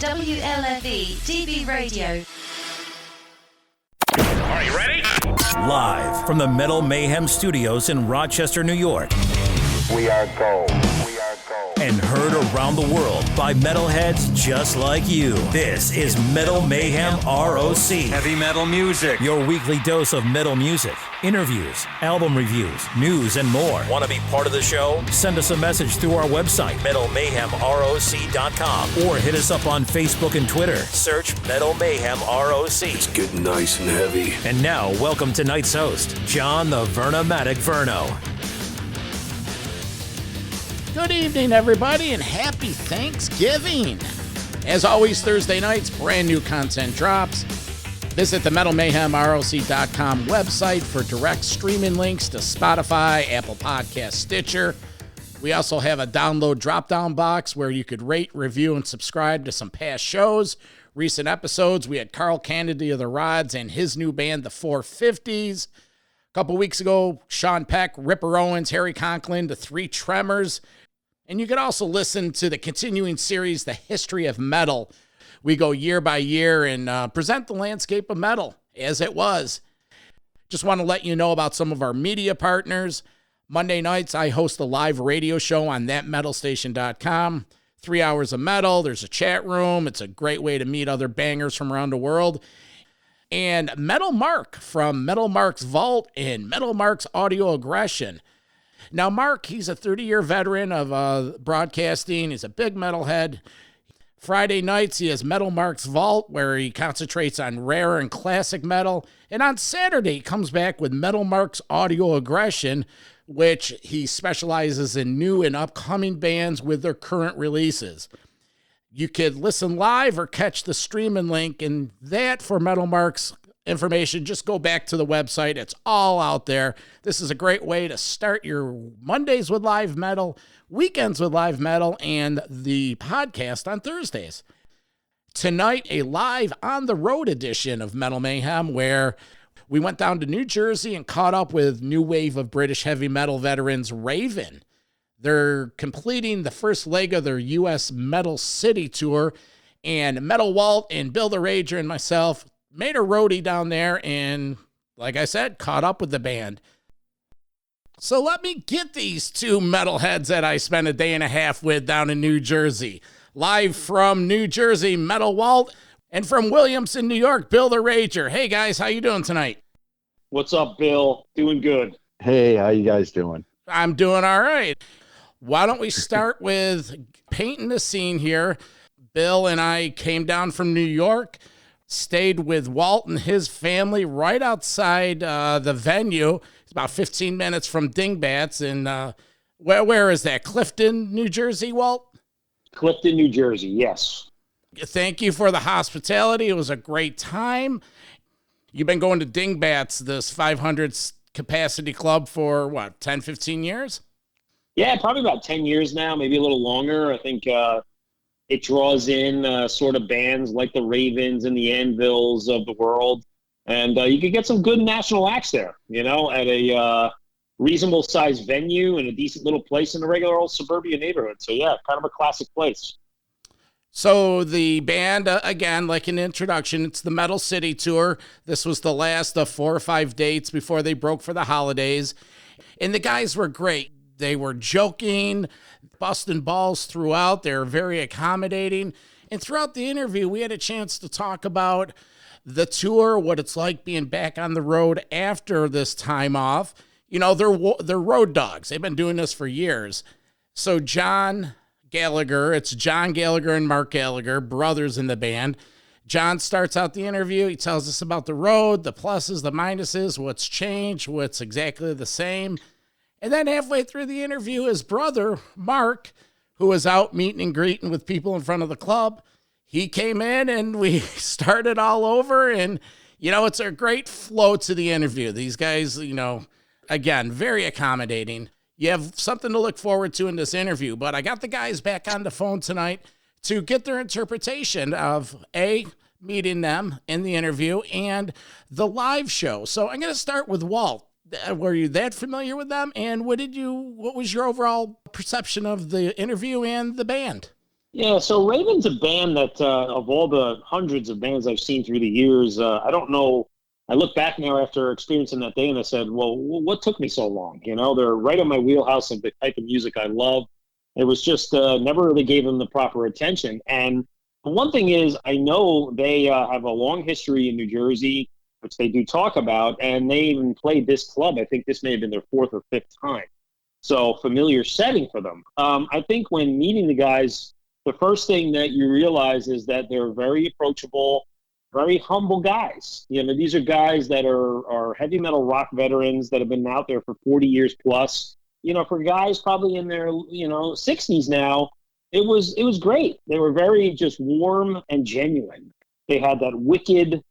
WLFE DB Radio. Are you ready? Live from the Metal Mayhem Studios in Rochester, New York. We are gold. We are gold. And heard around the world by metalheads just like you. This is Metal Mayhem ROC. Heavy metal music. Your weekly dose of metal music, interviews, album reviews, news, and more. Want to be part of the show? Send us a message through our website, metalmayhemroc.com, or hit us up on Facebook and Twitter. Search Metal Mayhem ROC. It's getting nice and heavy. And now, welcome tonight's host, John the Vernomatic Verno. Good evening, everybody, and happy Thanksgiving. As always, Thursday nights, brand new content drops. Visit the metalmayhemroc.com website for direct streaming links to Spotify, Apple Podcasts, Stitcher. We also have a download drop-down box where you could rate, review, and subscribe to some past shows. Recent episodes, we had Carl Kennedy of the Rods and his new band, the 450s. A couple weeks ago, Sean Peck, Ripper Owens, Harry Conklin, the Three Tremors. And you can also listen to the continuing series, The History of Metal. We go year by year and present the landscape of metal as it was. Just want to let you know about some of our media partners. Monday nights, I host a live radio show on thatmetalstation.com. 3 hours of metal. There's a chat room. It's a great way to meet other bangers from around the world. And Metal Mark from Metal Mark's Vault and Metal Mark's Audio Aggression. Now, Mark, he's a 30-year veteran of broadcasting. He's a big metalhead. Friday nights, he has Metal Mark's Vault, where he concentrates on rare and classic metal. And on Saturday, he comes back with Metal Mark's Audio Aggression, which he specializes in new and upcoming bands with their current releases. You could listen live or catch the streaming link, and that for Metal Mark's information, just go back to the website. It's all out there. This is a great way to start your Mondays with live metal, weekends with live metal, and the podcast on Thursdays. Tonight, a live on-the-road edition of Metal Mayhem, where we went down to New Jersey and caught up with new wave of British heavy metal veterans, Raven. They're completing the first leg of their U.S. Metal City tour, and Metal Walt and Bill the Rager and myself made a roadie down there and, like I said, caught up with the band. So let me get these two metalheads that I spent a day and a half with down in New Jersey. Live from New Jersey, Metal Walt, and from Williamson, New York, Bill the Rager. Hey, guys, how you doing tonight? What's up, Bill? Doing good. Hey, how you guys doing? I'm doing all right. Why don't we start with painting the scene here? Bill and I came down from New York, stayed with Walt and his family right outside the venue. It's about 15 minutes from Dingbatz. And where is that? Clifton, New Jersey, Walt? Clifton, New Jersey, yes. Thank you for the hospitality. It was a great time. You've been going to Dingbatz, this 500 capacity club, for what, 10, 15 years? Yeah, probably about 10 years now, maybe a little longer. I think it draws in sort of bands like the Ravens and the Anvils of the world. And you could get some good national acts there, you know, at a reasonable sized venue and a decent little place in a regular old suburbia neighborhood. So, yeah, kind of a classic place. So the band, again, like an introduction, it's the Metal City Tour. This was the last of 4 or 5 dates before they broke for the holidays. And the guys were great. They were joking, busting balls throughout. They were very accommodating. And throughout the interview, we had a chance to talk about the tour, what it's like being back on the road after this time off. You know, they're road dogs. They've been doing this for years. So John Gallagher, it's John Gallagher and Mark Gallagher, brothers in the band. John starts out the interview. He tells us about the road, the pluses, the minuses, what's changed, what's exactly the same. And then halfway through the interview, his brother, Mark, who was out meeting and greeting with people in front of the club, he came in and we started all over. And, you know, it's a great flow to the interview. These guys, you know, again, very accommodating. You have something to look forward to in this interview. But I got the guys back on the phone tonight to get their interpretation of, A, meeting them in the interview and the live show. So I'm going to start with Walt. Were you that familiar with them? And what was your overall perception of the interview and the band? Yeah, so Raven's a band that, of all the hundreds of bands I've seen through the years, I don't know. I look back now after experiencing that day and I said, well, what took me so long? You know, they're right in my wheelhouse of the type of music I love. It was just never really gave them the proper attention. And the one thing is, I know they have a long history in New Jersey, which they do talk about, and they even played this club. I think this may have been their fourth or fifth time. So familiar setting for them. I think when meeting the guys, the first thing that you realize is that they're very approachable, very humble guys. You know, these are guys that are heavy metal rock veterans that have been out there for 40 years plus. You know, for guys probably in their, 60s now, it was great. They were very just warm and genuine. They had that wicked,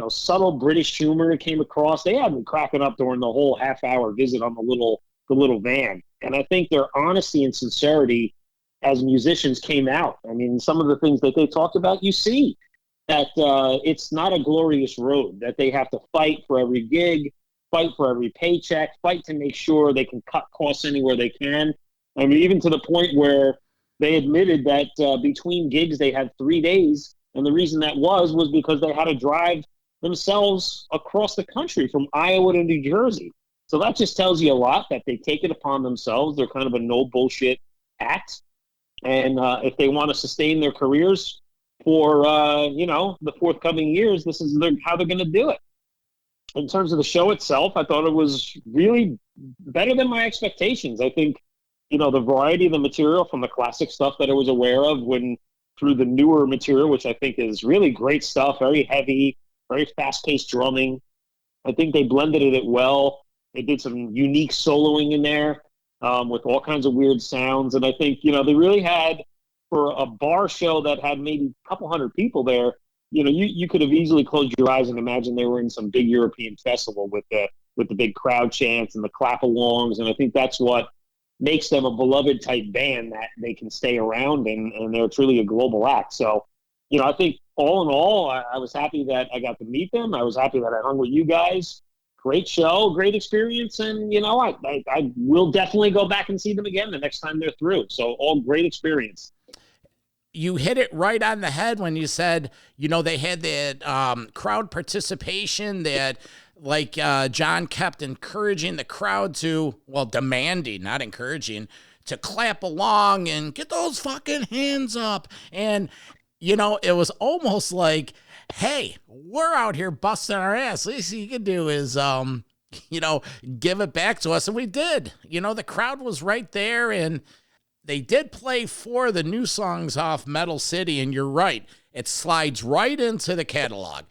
subtle British humor that came across. They had me cracking up during the whole half-hour visit on the little van. And I think their honesty and sincerity as musicians came out. I mean, some of the things that they talked about, you see that it's not a glorious road, that they have to fight for every gig, fight for every paycheck, fight to make sure they can cut costs anywhere they can. I mean, even to the point where they admitted that between gigs they had 3 days, and the reason that was because they had to drive themselves across the country from Iowa to New Jersey. So that just tells you a lot, that they take it upon themselves. They're kind of a no bullshit act. And if they want to sustain their careers for, the forthcoming years, this is how they're going to do it. In terms of the show itself, I thought it was really better than my expectations. I think, the variety of the material from the classic stuff that I was aware of through the newer material, which I think is really great stuff, very heavy, very fast-paced drumming. I think they blended it well. They did some unique soloing in there. With all kinds of weird sounds. And I think, they really had, for a bar show that had maybe a couple hundred people there, you could have easily closed your eyes and imagined they were in some big European festival with the big crowd chants and the clap-alongs. And I think that's what makes them a beloved type band, that they can stay around and they're truly a global act. So, I think all in all, I was happy that I got to meet them. I was happy that I hung with you guys. Great show, great experience, and I will definitely go back and see them again the next time they're through. So all great experience. You hit it right on the head when you said, they had that crowd participation that, like John kept encouraging the crowd to, demanding, not encouraging, to clap along and get those fucking hands up. And, it was almost like, hey, we're out here busting our ass. Least you can do is, give it back to us. And we did. The crowd was right there, and they did play 4 of the new songs off Metal City. And you're right. It slides right into the catalog.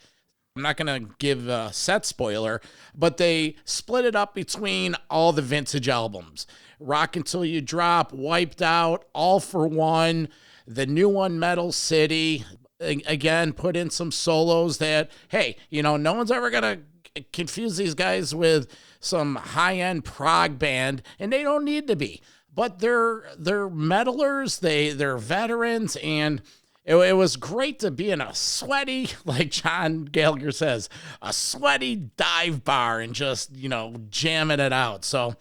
I'm not going to give a set spoiler, but they split it up between all the vintage albums. Rock Until You Drop, Wiped Out, All for One, the new one, Metal City. Again, put in some solos that, hey, no one's ever going to confuse these guys with some high-end prog band, and they don't need to be. But they're metalers, they're veterans, and it was great to be in a sweaty, like John Gallagher says, a sweaty dive bar and just, jamming it out. So,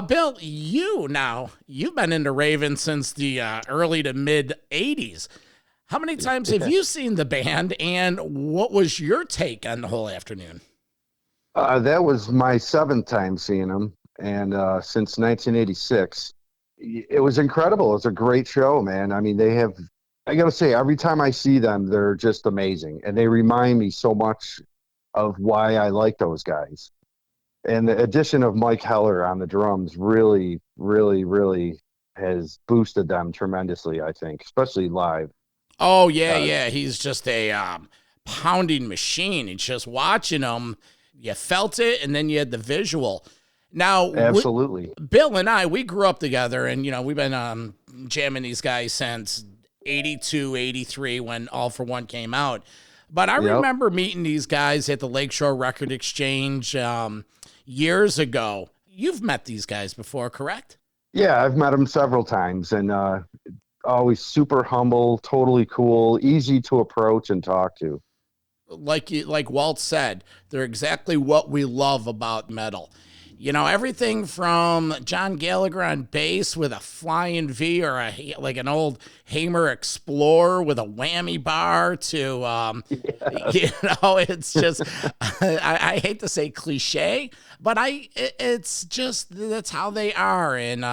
Bill, you've been into Raven since the early to mid 80s. How many times have you seen the band, and what was your take on the whole afternoon? That was my 7th time seeing them, and since 1986. It was incredible. It was a great show, man. I mean, I got to say, every time I see them, they're just amazing, and they remind me so much of why I like those guys. And the addition of Mike Heller on the drums really, really, really has boosted them tremendously, I think, especially live. Oh, yeah. He's just a pounding machine. It's just watching him. You felt it, and then you had the visual. Now, absolutely. Bill and I, we grew up together, and, we've been jamming these guys since 82, 83 when All for One came out. But I remember meeting these guys at the Lakeshore Record Exchange years ago. You've met these guys before, correct? Yeah, I've met them several times, and always super humble, totally cool, easy to approach and talk to. Like Walt said, they're exactly what we love about metal. everything from John Gallagher on bass with a flying V or like an old Hamer Explorer with a whammy bar to, it's just, I hate to say cliche, but it's just, that's how they are. And,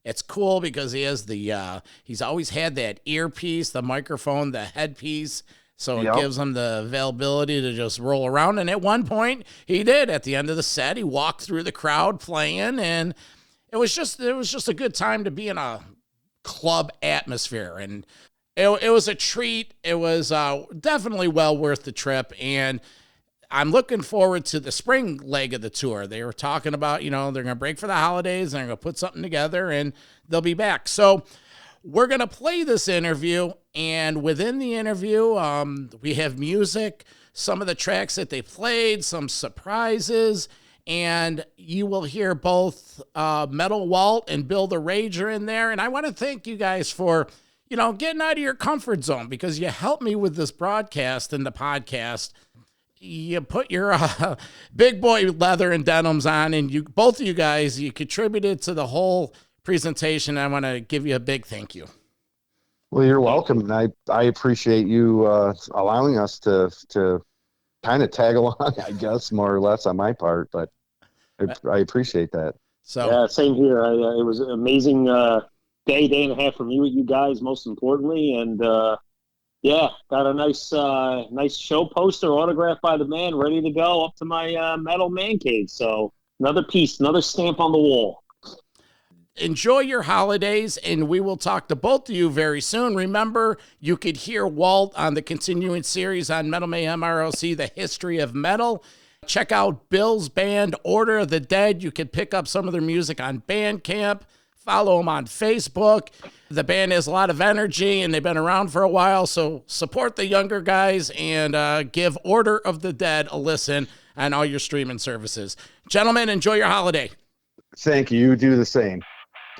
it's cool because he has he's always had that earpiece, the microphone, the headpiece. So it gives him the availability to just roll around. And at one point he did. At the end of the set, he walked through the crowd playing, and it was just a good time to be in a club atmosphere. And it was a treat. It was definitely well worth the trip. And I'm looking forward to the spring leg of the tour. They were talking about, they're going to break for the holidays, and they're going to put something together, and they'll be back. So we're going to play this interview, and within the interview, we have music, some of the tracks that they played, some surprises, and you will hear both Metal Walt and Bill the Rager in there. And I want to thank you guys for, getting out of your comfort zone, because you helped me with this broadcast and the podcast. You put your big boy leather and denims on, and both of you guys, you contributed to the whole presentation. I want to give you a big thank you. Well, you're welcome. And I appreciate you allowing us to kind of tag along, I guess, more or less on my part, but I appreciate that. So yeah, same here. It was an amazing day and a half for me with you guys, most importantly. And got a nice show poster autographed by the man, ready to go up to my metal man cave. So another piece, another stamp on the wall. Enjoy your holidays, and we will talk to both of you very soon. Remember, you could hear Walt on the continuing series on Metal Mayhem ROC, The History of Metal. Check out Bill's band, Order of the Dead. You can pick up some of their music on Bandcamp. Follow them on Facebook. The band has a lot of energy, and they've been around for a while, so support the younger guys and give Order of the Dead a listen on all your streaming services. Gentlemen, enjoy your holiday. Thank you. You do the same.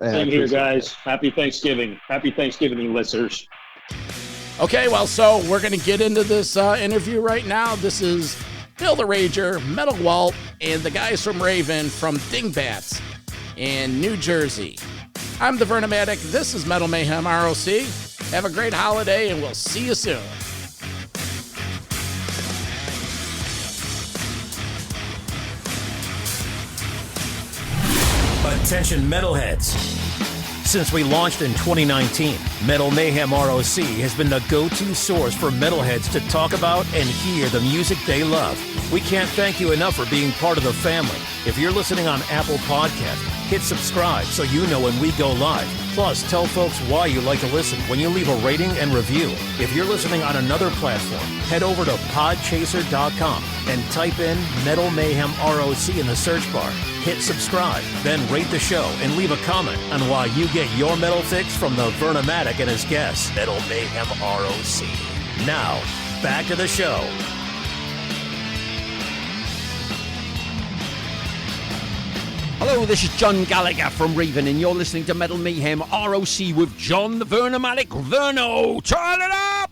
Same here, guys. Happy Thanksgiving. Happy Thanksgiving, you listeners. Okay, well, so we're going to get into this interview right now. This is Bill the Rager, Metal Walt, and the guys from Raven from Dingbatz in New Jersey. I'm the Vernomatic. This is Metal Mayhem ROC. Have a great holiday, and we'll see you soon. Attention metalheads. Since we launched in 2019, Metal Mayhem ROC has been the go-to source for metalheads to talk about and hear the music they love. We can't thank you enough for being part of the family. If you're listening on Apple Podcasts, hit subscribe so you know when we go live. Plus, tell folks why you like to listen when you leave a rating and review. If you're listening on another platform, head over to podchaser.com and type in Metal Mayhem ROC in the search bar. Hit subscribe, then rate the show and leave a comment on why you get your metal fix from the Vernomatic and his guests, Metal Mayhem ROC. Now, back to the show. Hello, this is John Gallagher from Raven, and you're listening to Metal Mayhem ROC with John the Vernomatic Verno. Turn it up!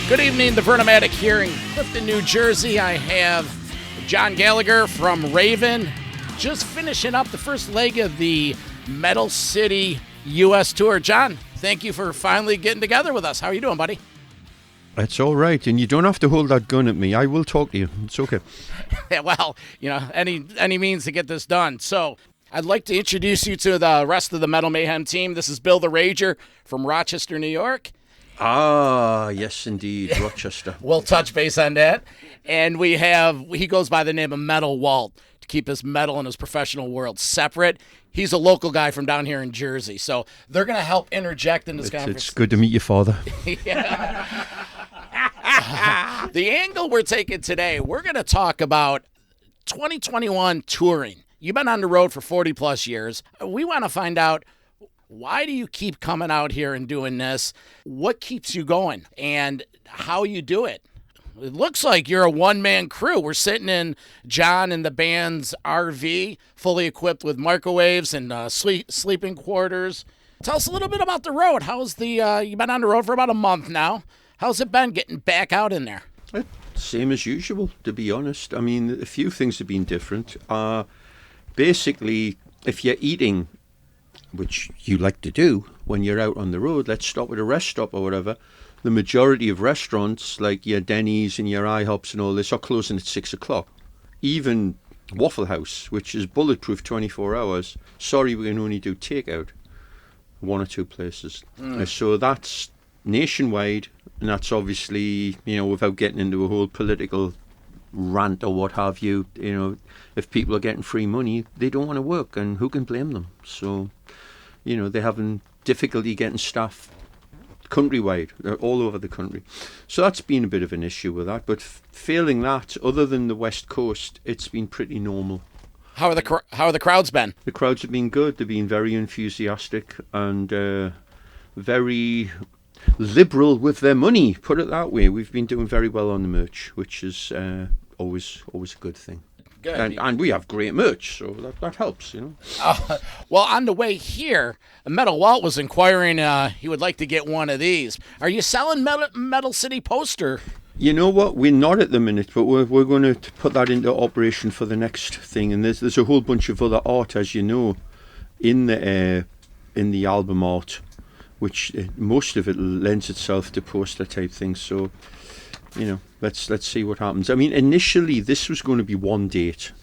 Good evening, the Vernomatic here in Clifton, New Jersey. I have John Gallagher from Raven, just finishing up the first leg of the Metal City U.S. tour. John, thank you for finally getting together with us. How are you doing, buddy? That's all right, and you don't have to hold that gun at me. I will talk to you. It's okay. Well, any means to get this done. So I'd like to introduce you to the rest of the Metal Mayhem team. This is Bill the Rager from Rochester, New York. Ah, yes, indeed, Rochester. We'll touch base on that. And he goes by the name of Metal Walt. to keep his metal and his professional world separate. He's a local guy from down here in Jersey, so they're going to help interject in this conversation. It's good to meet your father. The angle we're taking today, we're going to talk about 2021 touring. You've been on the road for 40 plus years. We want to find out, why do you keep coming out here and doing this? What keeps you going and how you do it? It looks like you're a one-man crew. We're sitting in John and the band's RV, fully equipped with microwaves and sleeping quarters. Tell us a little bit about the road. How's you've been on the road for about a month now. How's it been getting back out in there? Same as usual, to be honest. I mean, a few things have been different. Basically, if you're eating, which you like to do when you're out on the road, let's stop at a rest stop or whatever. The majority of restaurants, like your Denny's and your IHOPs and all this, are closing at 6 o'clock. Even Waffle House, which is bulletproof 24 hours, sorry, we can only do takeout, 1 or 2 places. So that's nationwide, and that's obviously, without getting into a whole political rant or what have you, if people are getting free money, they don't want to work, and who can blame them? So, they're having difficulty getting staff countrywide, all over the country. So that's been a bit of an issue with that, but failing that, other than the West Coast, it's been pretty normal. How are the crowds been? The crowds have been good. They've been very enthusiastic and very liberal with their money, put it that way. We've been doing very well on the merch, which is always a good thing. Good. And we have great merch, so that helps, Well, on the way here, Metal Walt was inquiring he would like to get one of these. Are you selling Metal City poster? You know what? We're not at the minute, but we're going to put that into operation for the next thing. And there's a whole bunch of other art, as you know, in the album art, which most of it lends itself to poster type things. So, let's see what happens. I mean, initially this was going to be one date.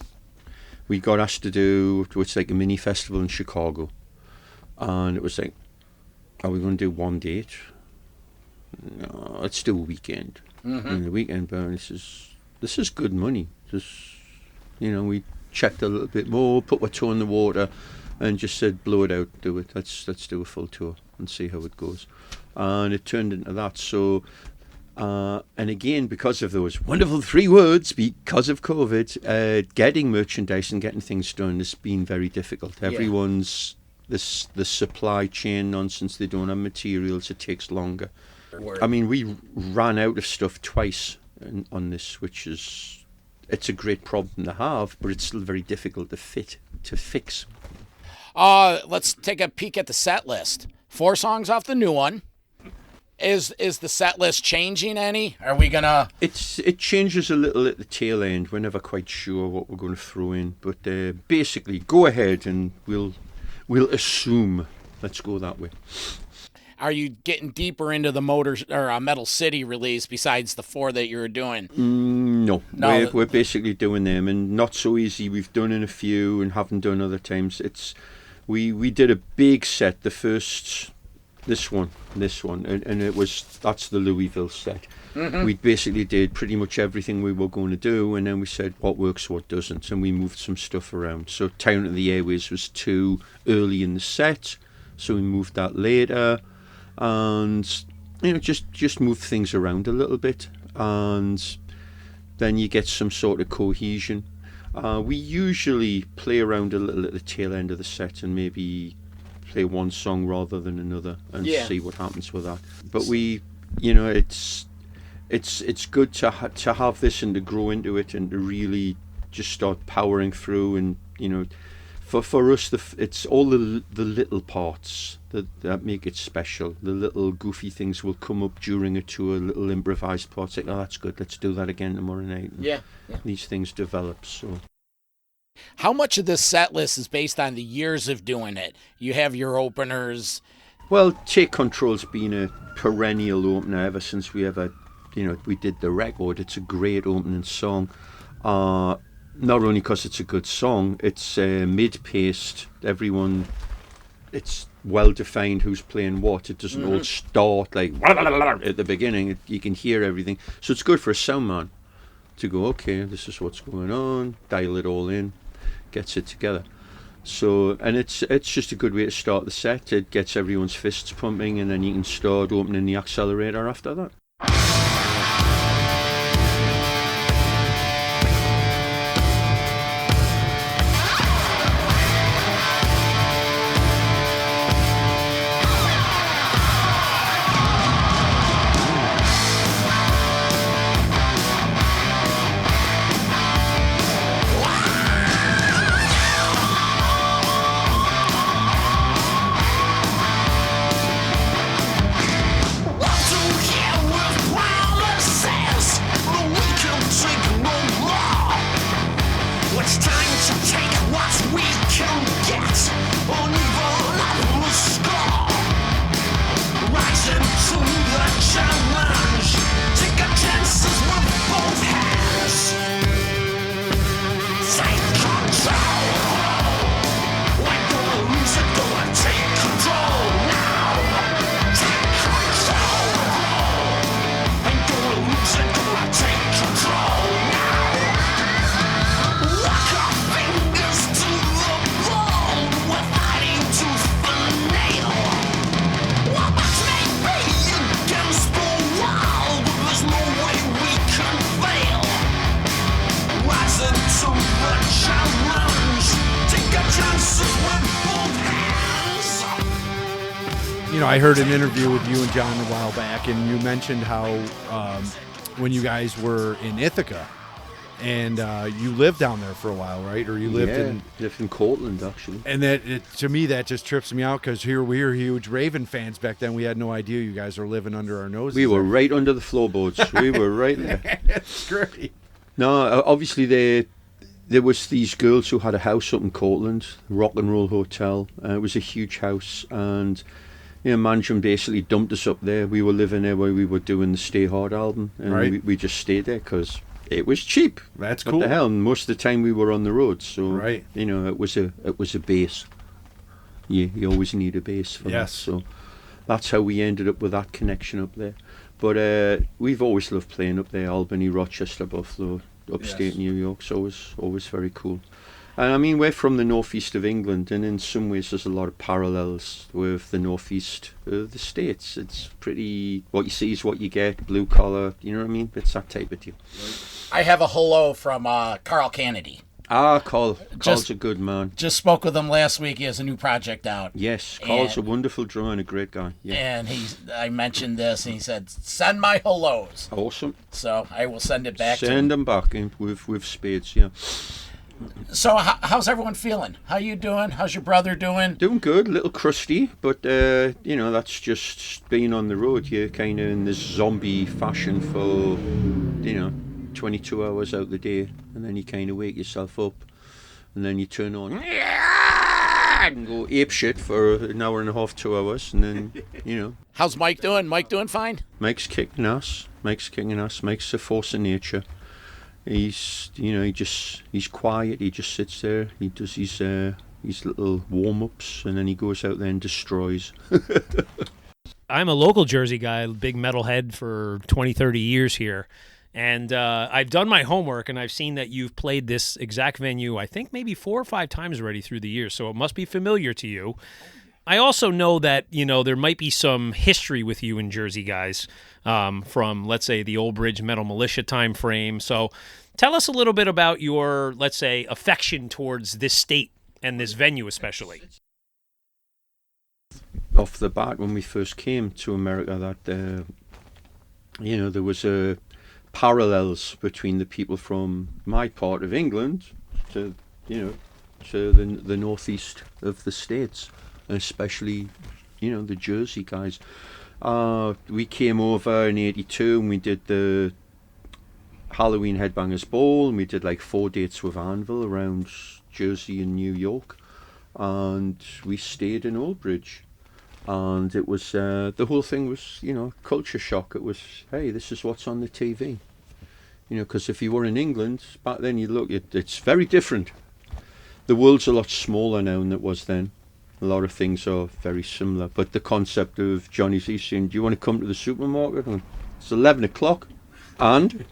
We got asked to do what's like a mini festival in Chicago, and it was like, are we going to do one date? No, let's do a weekend. And the weekend bonus this is good money. We checked a little bit more, put our toe in the water, and just said, blow it out, do it. Let's do a full tour and see how it goes. And it turned into that. So, and again, because of those wonderful 3 words, because of COVID, getting merchandise and getting things done has been very difficult. Yeah. Everyone's the supply chain nonsense. They don't have materials. It takes longer. I mean, we ran out of stuff twice on this, which is, it's a great problem to have, but it's still very difficult to fix. Let's take a peek at the set list. 4 songs off the new one. Is the set list changing any? Are we gonna? It changes a little at the tail end. We're never quite sure what we're going to throw in, but basically, go ahead and we'll assume. Let's go that way. Are you getting deeper into the Metal City release besides the 4 that you were doing? No. We're basically doing them, and Not So Easy we've done in a few and haven't done other times. We did a big set, the first, this one, and that's the Louisville set. Mm-hmm. We basically did pretty much everything we were going to do, and then we said what works, what doesn't, and we moved some stuff around. So Town of the Airways was too early in the set, so we moved that later. And just move things around a little bit, and then you get some sort of cohesion. We usually play around a little at the tail end of the set and maybe play one song rather than another and see what happens with that. But it's good to have this and to grow into it and to really just start powering through. And for us, it's all the little parts that make it special. The little goofy things will come up during a tour, little improvised parts like, oh, that's good, let's do that again tomorrow night. Yeah. These things develop. So, how much of this set list is based on the years of doing it? You have your openers. Well, Take Control's been a perennial opener ever since we did the record. It's a great opening song. Not only because it's a good song, it's mid-paced. It's well-defined who's playing what. It doesn't all start like at the beginning. You can hear everything. So it's good for a sound man to go, okay, this is what's going on, dial it all in. gets it together. So, and it's just a good way to start the set. It gets everyone's fists pumping, and then you can start opening the accelerator after that. I heard an interview with you and John a while back, and you mentioned how when you guys were in Ithaca, and you lived down there for a while, right? Or you lived in Cortland, actually. And to me, that just trips me out, because here we were huge Raven fans back then. We had no idea you guys were living under our noses. We were right under the floorboards. We were right there. That's great. No, obviously there was these girls who had a house up in Cortland, Rock and Roll Hotel. It was a huge house, and management basically dumped us up there. We were living there while we were doing the Stay Hard album, and we just stayed there because it was cheap. That's cool. What the hell? And most of the time we were on the road, so it was a base. You always need a base for that. So that's how we ended up with that connection up there. But we've always loved playing up there, Albany, Rochester, Buffalo, upstate New York. So it was always very cool. And I mean, we're from the northeast of England, and in some ways there's a lot of parallels with the northeast of the States. It's pretty, what you see is what you get, blue collar, you know what I mean? It's that type of deal. I have a hello from Carl Kennedy. Carl's a good man. Just spoke with him last week. He has a new project out. Yes, Carl's a wonderful drummer and a great guy. Yeah. And I mentioned this, and he said, send my hellos. Awesome. So I will send it back to him. Send them back with spades, yeah. So how's everyone feeling? How you doing? How's your brother doing? Doing good, a little crusty, but that's just being on the road. You're kind of in this zombie fashion for 22 hours out the day, and then you kind of wake yourself up, and then you turn on and go ape shit for an hour and a half, 2 hours, and then How's Mike doing? Mike doing fine? Mike's kicking ass. Mike's a force of nature. He's he's quiet. He just sits there. He does his little warm-ups, and then he goes out there and destroys. I'm a local Jersey guy, big metalhead for 20, 30 years here. And I've done my homework, and I've seen that you've played this exact venue, I think maybe 4 or 5 times already through the years, so it must be familiar to you. I also know that, there might be some history with you in Jersey, guys, from, let's say, the Old Bridge Metal Militia time frame. So tell us a little bit about your, let's say, affection towards this state and this venue especially. Off the bat, when we first came to America, that, there was parallels between the people from my part of England to the northeast of the States, especially the Jersey guys. We came over in '82 and we did the Halloween Headbangers Ball, and we did like 4 dates with Anvil around Jersey and New York, and we stayed in Old Bridge. And it was the whole thing was culture shock. It was, hey, this is what's on the TV, because if you were in England back then, you look, it's very different. The world's a lot smaller now than it was then. A lot of things are very similar, but the concept of Johnny's East saying, do you want to come to the supermarket? And it's 11 o'clock and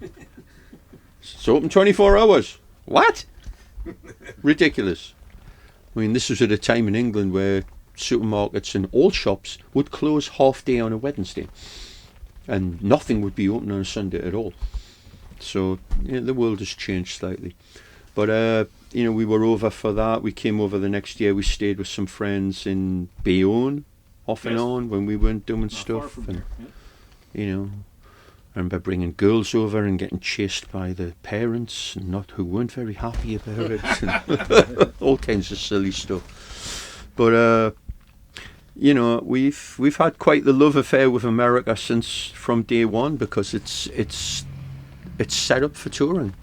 it's open 24 hours. What? Ridiculous. I mean, this was at a time in England where supermarkets and all shops would close half day on a Wednesday, and nothing would be open on a Sunday at all. So the world has changed slightly. But we were over for that. We came over the next year. We stayed with some friends in Bayonne, off and on, when we weren't doing stuff. And I remember bringing girls over and getting chased by the parents, who weren't very happy about it. All kinds of silly stuff. But we've had quite the love affair with America from day one, because it's set up for touring.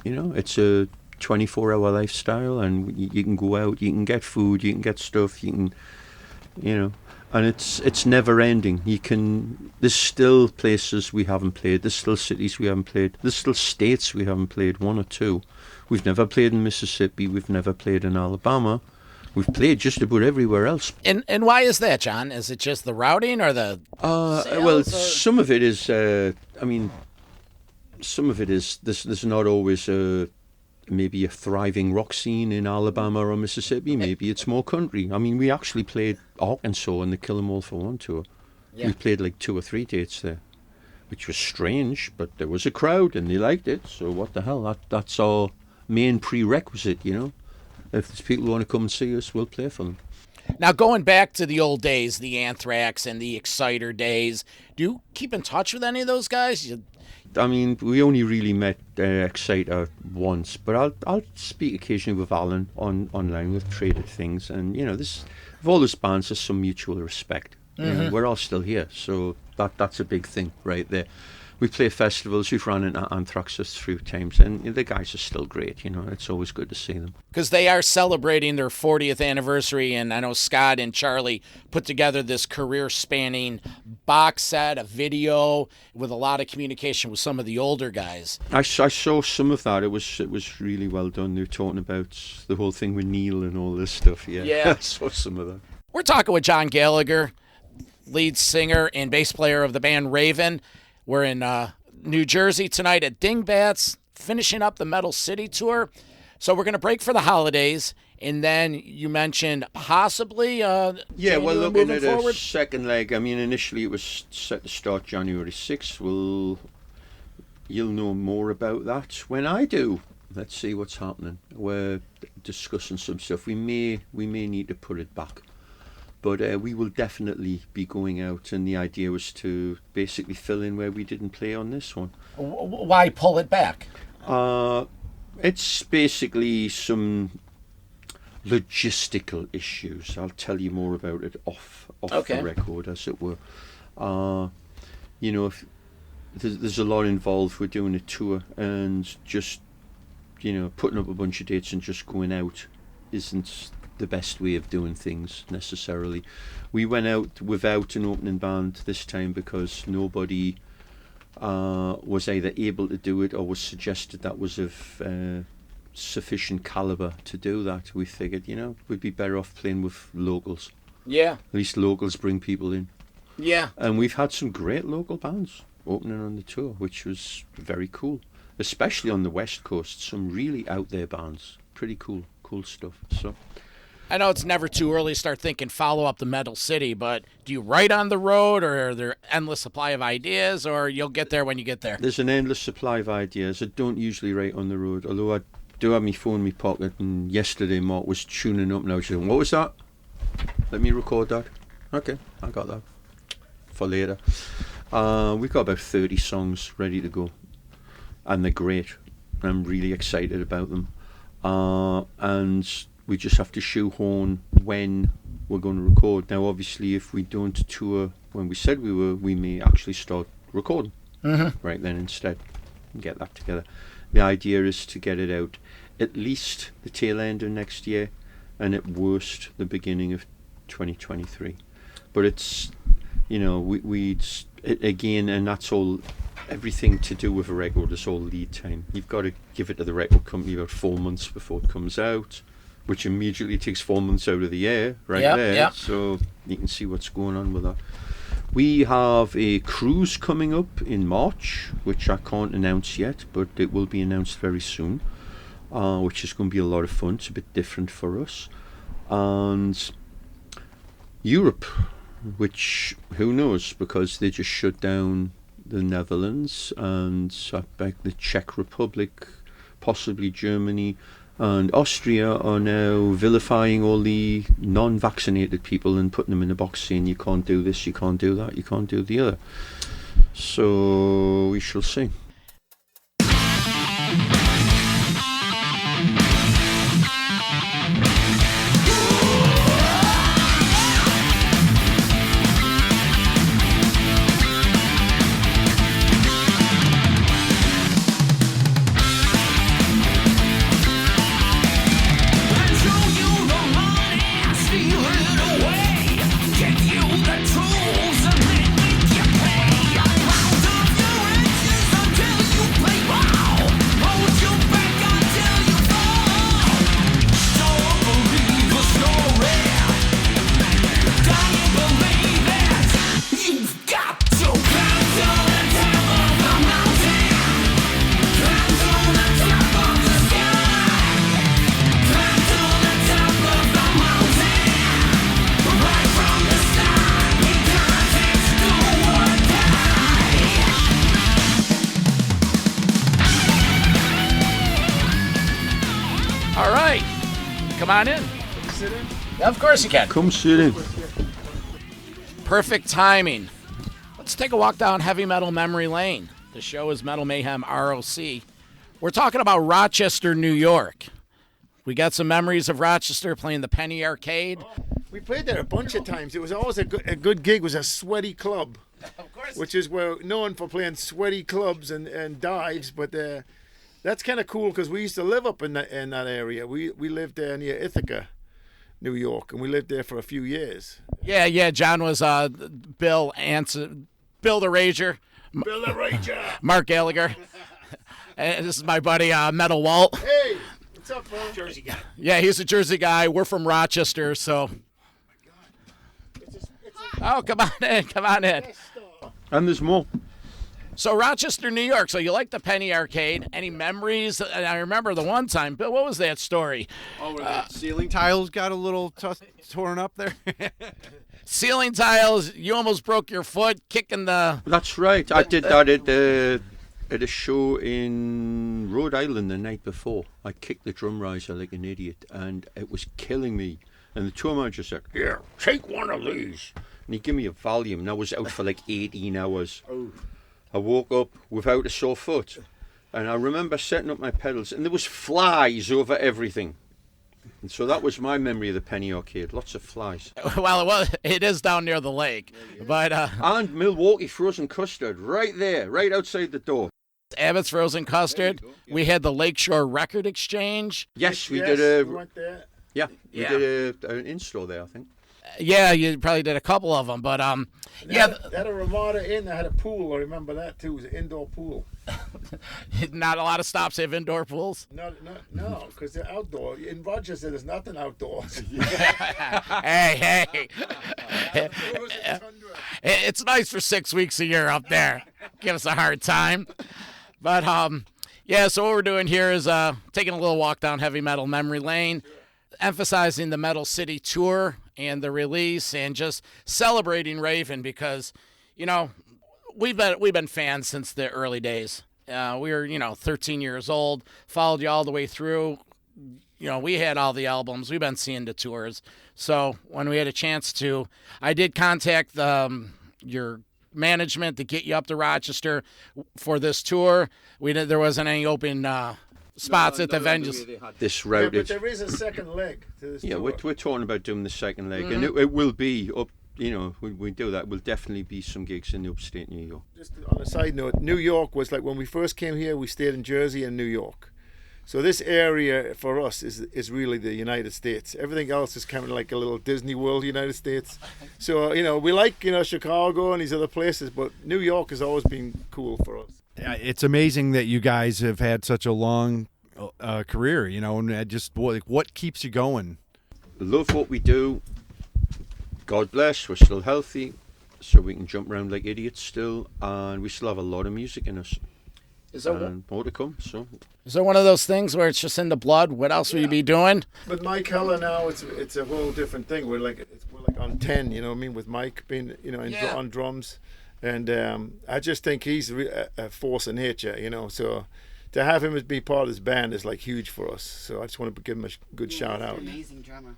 It's a 24-hour lifestyle, and you can go out, you can get food, you can get stuff, you can, and it's never ending. There's still places we haven't played, there's still cities we haven't played, there's still states we haven't played, one or two. We've never played in Mississippi, we've never played in Alabama. We've played just about everywhere else. And why is that, John? Is it just the routing or the sales, some of it is, some of it is, there's not always maybe a thriving rock scene in Alabama or Mississippi. Maybe it's more country. I mean, we actually played Arkansas in the Kill 'Em All for One tour. Yeah. We played like 2 or 3 dates there, which was strange, but there was a crowd and they liked it. So what the hell? That's our main prerequisite, If there's people who want to come and see us, we'll play for them. Now, going back to the old days, the Anthrax and the Exciter days, do you keep in touch with any of those guys? I mean, we only really met Exciter once, but I'll speak occasionally with Alan online. We've traded things, and of all those bands, there's some mutual respect. Mm-hmm. We're all still here, so that's a big thing right there. We play festivals. We've run into Anthrax a few times, and the guys are still great. It's always good to see them. Because they are celebrating their 40th anniversary, and I know Scott and Charlie put together this career-spanning box set, a video with a lot of communication with some of the older guys. I saw some of that. It was really well done. They were talking about the whole thing with Neil and all this stuff. Yeah. I saw some of that. We're talking with John Gallagher, lead singer and bass player of the band Raven. We're in New Jersey tonight at Dingbatz, finishing up the Metal City tour. So we're going to break for the holidays, and then you mentioned possibly we're looking at forward. A second leg. I mean, initially it was set to start January 6th. You'll know more about that when I do. Let's see what's happening. We're discussing some stuff. We may need to put it back. But we will definitely be going out, and the idea was to basically fill in where we didn't play on this one. Why pull it back? It's basically some logistical issues. I'll tell you more about it off the record, as it were. If there's a lot involved. We're doing a tour, and just putting up a bunch of dates and just going out isn't the best way of doing things necessarily. We went out without an opening band this time because nobody was either able to do it or was suggested that was of sufficient caliber to do that. We figured, we'd be better off playing with locals. Yeah. At least locals bring people in. Yeah. And we've had some great local bands opening on the tour, which was very cool. Especially on the West Coast, some really out there bands. Pretty cool stuff. So I know it's never too early to start thinking follow up the Metal City, but do you write on the road, or are there endless supply of ideas, or you'll get there when you get there? There's an endless supply of ideas. I don't usually write on the road, although I do have my phone in my pocket, and yesterday Mark was tuning up now. She said, "What was that? Let me record that." Okay, I got that for later. We've got about 30 songs ready to go, and they're great. I'm really excited about them. And we just have to shoehorn when we're going to record. Now, obviously, if we don't tour when we said we were, we may actually start recording right then instead and get that together. The idea is to get it out at least the tail end of next year, and at worst the beginning of 2023. But it's, again, and that's all. Everything to do with a record is all lead time. You've got to give it to the record company about 4 months before it comes out, which immediately takes 4 months out of the air there. Yep. So you can see what's going on with that. We have a cruise coming up in March, which I can't announce yet, but it will be announced very soon. which is going to be a lot of fun. It's a bit different for us. And Europe, which who knows, because they just shut down the Netherlands and I bet the Czech Republic, possibly Germany, and Austria are now vilifying all the non-vaccinated people and putting them in a box saying you can't do this, you can't do that, you can't do the other. So we shall see. Come on in. Sit in? Of course you can. Come sit in. Perfect timing. Let's take a walk down heavy metal memory lane. The show is Metal Mayhem ROC. We're talking about Rochester, New York. We got some memories of Rochester playing the Penny Arcade. We played there a bunch of times. It was always a good gig. It was a sweaty club. Of course. Which is we're known for playing sweaty clubs and dives, but that's kind of cool because we used to live up in that area. We lived there near Ithaca, New York, and we lived there for a few years. Yeah. John was Bill the Rager. Bill the Rager. Mark Gallagher. And this is my buddy Metal Walt. Hey, what's up, bro? Jersey guy. Yeah, he's a Jersey guy. We're from Rochester, so. Oh, come on in. And there's more. So Rochester, New York. So you like the Penny Arcade? Any memories? And I remember the one time, Bill. What was that story? Oh, where the ceiling tiles got a little torn up there. Ceiling tiles. You almost broke your foot kicking the. That's right. I did that at a show in Rhode Island the night before. I kicked the drum riser like an idiot, and it was killing me. And the tour manager said, "Here, take one of these." And he gave me a Valium, and I was out for like 18 hours. Oh. I woke up without a sore foot, and I remember setting up my pedals, and there was flies over everything. And so that was my memory of the Penny Arcade. Lots of flies. Well, it is down near the lake, but and Milwaukee frozen custard right there, right outside the door. Abbott's Frozen Custard. We had the Lakeshore Record Exchange. Yes, we Yes, did we went there. Yeah, we did an install there, I think. Yeah, you probably did a couple of them, but They had a Ramada Inn that had a pool. I remember that too. It was an indoor pool. Not a lot of stops have indoor pools. No, because they're outdoor. In Rochester, there's nothing outdoors. Hey. It's nice for 6 weeks a year up there. Give us a hard time. But, so what we're doing here is taking a little walk down heavy metal memory lane, emphasizing the Metal City tour and the release, and just celebrating Raven because, we've been fans since the early days. We were, 13 years old, followed you all the way through. We had all the albums. We've been seeing the tours. So when we had a chance to, I did contact your management to get you up to Rochester for this tour. There wasn't any open spots at the venues. This route. Yeah, but there is a second leg to this tour. We're talking about doing the second leg, and it will be up. When we do that, will definitely be some gigs in upstate New York. Just on a side note, New York was like when we first came here, we stayed in Jersey and New York. So this area for us is really the United States. Everything else is kind of like a little Disney World, United States. So, we like, Chicago and these other places, but New York has always been cool for us. Yeah, it's amazing that you guys have had such a long career, and just what keeps you going? Love what we do. God bless, we're still healthy, so we can jump around like idiots still, and we still have a lot of music in us. and more to come. So, is there one of those things where it's just in the blood? What else will you be doing? With Mike Heller now, it's a whole different thing. We're like on 10, you know what I mean, with Mike being, you know, on drums. And I just think he's a force of nature, you know. So to have him as be part of this band is like huge for us. So I just want to give him a good shout out. He's an amazing drummer.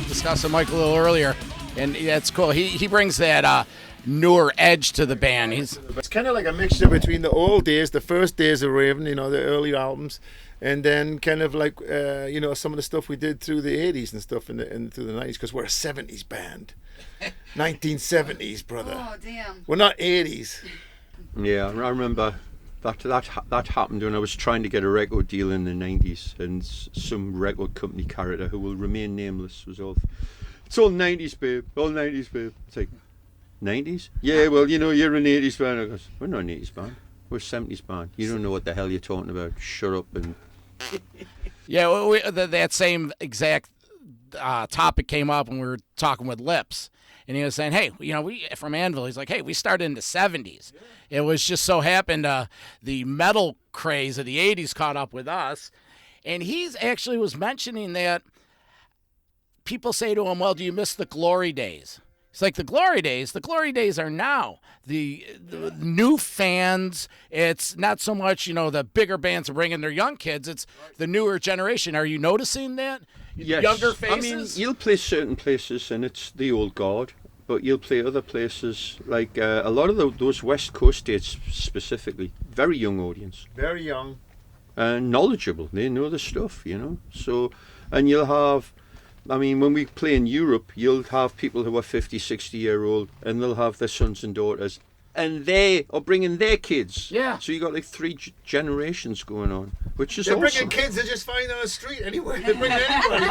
Discussing Mike a little earlier, and that's cool. He brings that newer edge to the band. It's kind of like a mixture between the old days, the first days of Raven, you know, the early albums, and then kind of like you know, some of the stuff we did through the 80s and stuff through the 90s, because we're a 70s band. 1970s, brother. Oh, damn. We're not 80s. Yeah, I remember that happened when I was trying to get a record deal in the 90s, and some record company character who will remain nameless was all, it's all 90s, babe, all 90s, babe. It's like, 90s? Yeah, well, you know, you're an 80s band. I goes, we're not an 80s band, we're a 70s band. You don't know what the hell you're talking about. Shut up. And yeah, well, that same exact topic came up when we were talking with Lips. And he was saying, hey, you know, we from Anvil, he's like, hey, we started in the 70s. Yeah. It was just so happened the metal craze of the 80s caught up with us. And he's actually was mentioning that people say to him, well, do you miss the glory days? It's like the glory days are now. The new fans, it's not so much, you know, the bigger bands are bringing their young kids. It's the newer generation. Are you noticing that? Yes. Younger faces? I mean, you'll play certain places and it's the old guard, but you'll play other places like a lot of those West Coast states specifically. Very young audience. Very young. And knowledgeable. They know the stuff, you know. So, and you'll have, I mean, when we play in Europe, you'll have people who are 50, 60-year-old, and they'll have their sons and daughters, and they are bringing their kids. Yeah. So you got like 3 generations going on, which is They're awesome. bringing kids they just find on the street anyway. They bring anybody.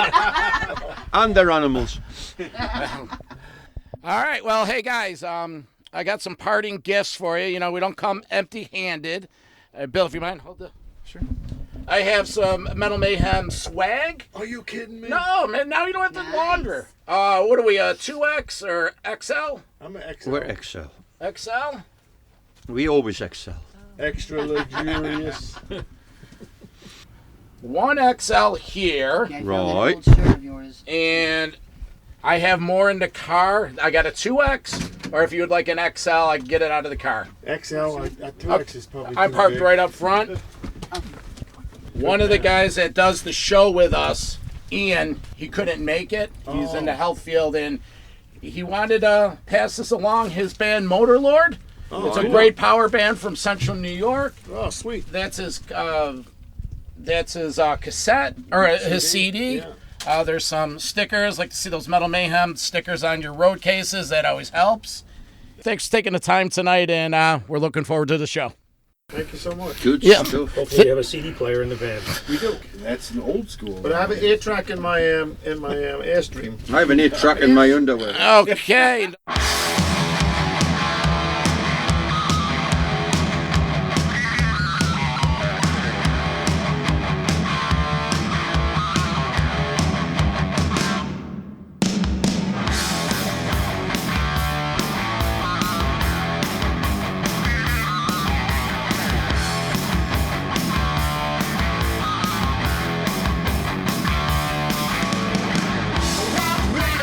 And their animals. All right. Well, hey, guys, I got some parting gifts for you. You know, we don't come empty-handed. Bill, if you mind, hold the... Sure. I have some Metal Mayhem swag. Are you kidding me? No, man, now you don't have to launder. What are we, 2X or XL? I'm an XL. We're XL. XL? We always XL. Extra luxurious. 1XL here. Yeah, I found that Right. old shirt of yours. And I have more in the car. I got a 2X, or if you would like an XL, I can get it out of the car. XL, 2X is probably I'm too parked big. right up front. One of the guys that does the show with us, Ian, he couldn't make it. He's in the health field, and he wanted to pass this along. His band, Motorlord. It's a great power band from Central New York. Oh, sweet. That's his cassette, or his CD. Yeah. There's some stickers, like to see those Metal Mayhem stickers on your road cases. That always helps. Thanks for taking the time tonight, and we're looking forward to the show. Thank you so much. Good Yeah. stuff. Hopefully you have a CD player in the van. We do. That's an old school. But I have an 8-track in my Airstream. I have an 8-track in my underwear. Okay. Rock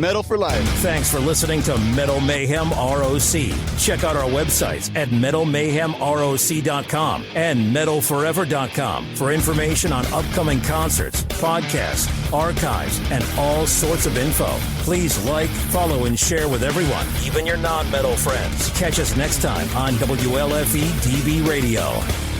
Metal for life. Thanks for listening to Metal Mayhem ROC. Check out our websites at metalmayhemroc.com and metalforever.com for information on upcoming concerts, podcasts, archives, and all sorts of info. Please like, follow, and share with everyone, even your non-metal friends. Catch us next time on WLFE DB Radio.